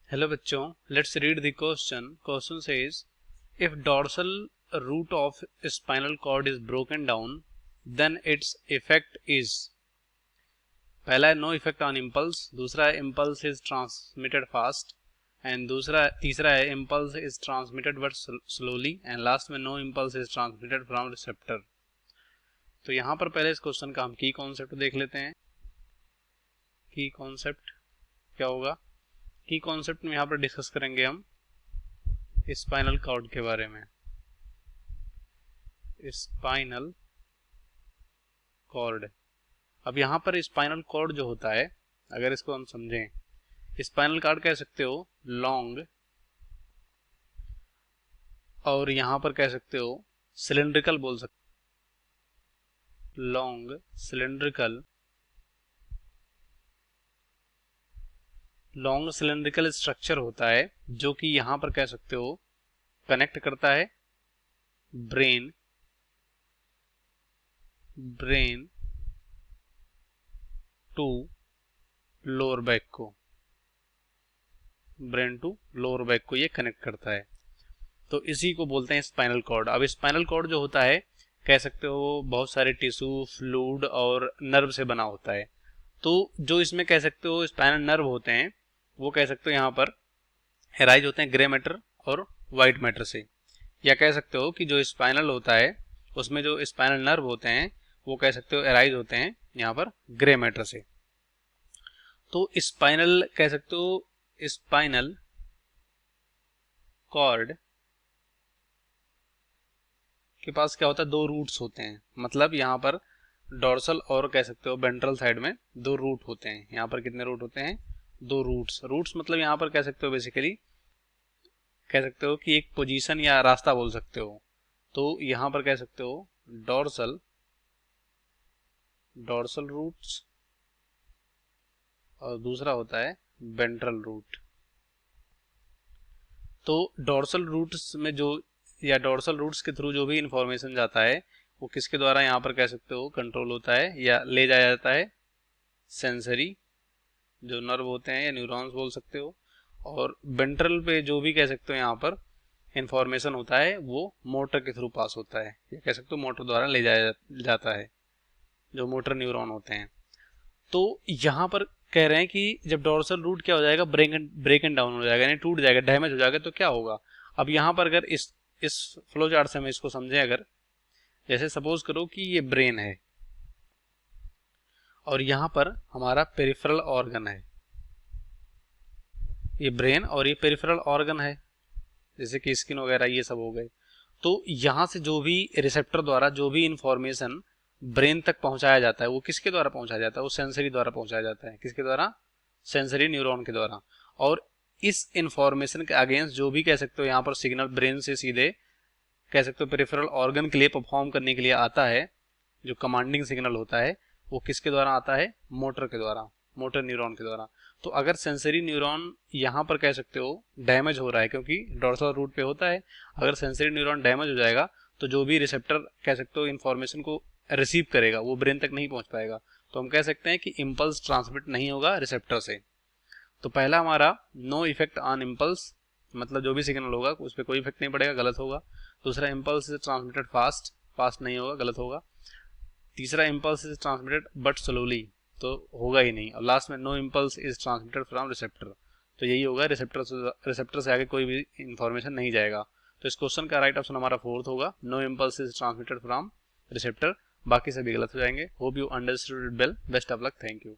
Hello बच्चों, let's read the question. Question says if dorsal root of spinal cord is broken down then its effect is. पहला है no effect on impulse, दूसरा है impulse is transmitted fast and तीसरा है impulse is transmitted but slowly and last में no impulse is transmitted from receptor. तो यहाँ पर पहले इस क्वेश्चन का हम की कॉन्सेप्ट देख लेते हैं। की कॉन्सेप्ट क्या होगा? की कॉन्सेप्ट में यहाँ पर डिस्कस करेंगे हम स्पाइनल कॉर्ड के बारे में। स्पाइनल कॉर्ड, अब यहाँ पर स्पाइनल कॉर्ड जो होता है, अगर इसको हम समझें, स्पाइनल कॉर्ड कह सकते हो लॉन्ग, और यहाँ पर कह सकते हो सिलेंड्रिकल बोल सकते, long cylindrical, long cylindrical structure होता है जो कि यहाँ पर कह सकते हो कनेक्ट करता है ब्रेन टू लोअर बैक को, ब्रेन टू लोअर बैक को ये कनेक्ट करता है। तो इसी को बोलते हैं स्पाइनल कॉर्ड। अब स्पाइनल कॉर्ड जो होता है कह सकते हो बहुत सारे टिश्यू, फ्लूइड और नर्व से बना होता है। तो जो इसमें कह सकते हो स्पाइनल नर्व होते हैं वो कह सकते हो यहाँ पर एराइज होते हैं ग्रे मैटर और वाइट मैटर से, या कह सकते हो कि जो स्पाइनल होता है उसमें जो स्पाइनल नर्व होते हैं वो कह सकते हो एराइज होते हैं यहाँ पर ग्रे मैटर से। तो स्पाइनल कह सकते हो स्पाइनल कॉर्ड के पास क्या होता है, दो रूट्स होते हैं। मतलब यहाँ पर डोर्सल और कह सकते हो वेंट्रल साइड में दो रूट होते हैं। यहाँ पर कितने रूट होते हैं? दो रूट्स मतलब यहाँ पर कह सकते हो बेसिकली कह सकते हो कि एक पोजीशन या रास्ता बोल सकते हो। तो यहाँ पर कह सकते हो डोर्सल रूट्स और दूसरा होता है वेंट्रल रूट। तो डोर्सल रूट्स में जो या डोर्सल रूट्स के थ्रू जो भी इंफॉर्मेशन जाता है वो किसके द्वारा यहाँ पर कह सकते हो कंट्रोल होता है या ले जाया जाता है? सेंसरी जो नर्व होते हैं या न्यूरॉन्स बोल सकते हो। और वेंट्रल पे जो भी कह सकते हो यहाँ पर इंफॉर्मेशन होता है वो मोटर के थ्रू पास होता है, या कह सकते हो मोटर द्वारा ले जाया जाता है, जो मोटर न्यूरॉन होते हैं। तो यहाँ पर कह रहे हैं कि जब डोर्सल रूट क्या हो जाएगा, ब्रेक एंड डाउन हो जाएगा, यानी टूट जाएगा, डैमेज हो जाएगा, तो क्या होगा? अब यहाँ पर अगर इस फ्लो चार्ट से हम इसको समझें, अगर जैसे सपोज करो कि ये ब्रेन है और यहाँ पर हमारा पेरिफेरल ऑर्गन है, ये ब्रेन और ये पेरिफेरल ऑर्गन है जैसे कि स्किन वगैरह ये सब हो गए। तो यहाँ से जो भी रिसेप्टर द्वारा जो भी इंफॉर्मेशन ब्रेन तक पहुंचाया जाता है वो किसके द्वारा पहुंचाया जाता है? वो सेंसरी द्वारा पहुंचाया जाता है। किसके द्वारा? सेंसरी न्यूरॉन के द्वारा। और इस इंफॉर्मेशन के अगेंस्ट जो भी कह सकते हो यहाँ पर सिग्नल ब्रेन से सीधे कह सकते हो पेरिफेरल ऑर्गन के लिए परफॉर्म करने के लिए आता है, जो कमांडिंग सिग्नल होता है वो किसके द्वारा आता है? मोटर के द्वारा, मोटर न्यूरॉन के द्वारा। तो अगर सेंसरी न्यूरॉन यहाँ पर कह सकते हो डैमेज हो रहा है, क्योंकि डोर्सल रूट पे होता है, अगर सेंसरी न्यूरॉन डैमेज हो जाएगा तो जो भी रिसेप्टर कह सकते हो इन्फॉर्मेशन को रिसीव करेगा वो ब्रेन तक नहीं पहुंच पाएगा। तो हम कह सकते हैं कि इम्पल्स ट्रांसमिट नहीं होगा रिसेप्टर से। तो पहला हमारा नो इफेक्ट ऑन इम्पल्स, मतलब जो भी सिग्नल होगा उस पर कोई इफेक्ट नहीं पड़ेगा, गलत होगा। दूसरा इम्पल्स इज ट्रांसमिटेड फास्ट नहीं होगा, गलत होगा। तीसरा impulse is transmitted but slowly, तो होगा ही नहीं। और लास्ट में no impulse is transmitted from receptor, तो यही होगा, रिसेप्टर से आगे कोई भी इंफॉर्मेशन नहीं जाएगा। तो इस क्वेश्चन का राइट ऑप्शन हमारा फोर्थ होगा, no impulse is transmitted from receptor. बाकी सभी गलत हो जाएंगे। Hope you understood it well. Best of luck, thank you.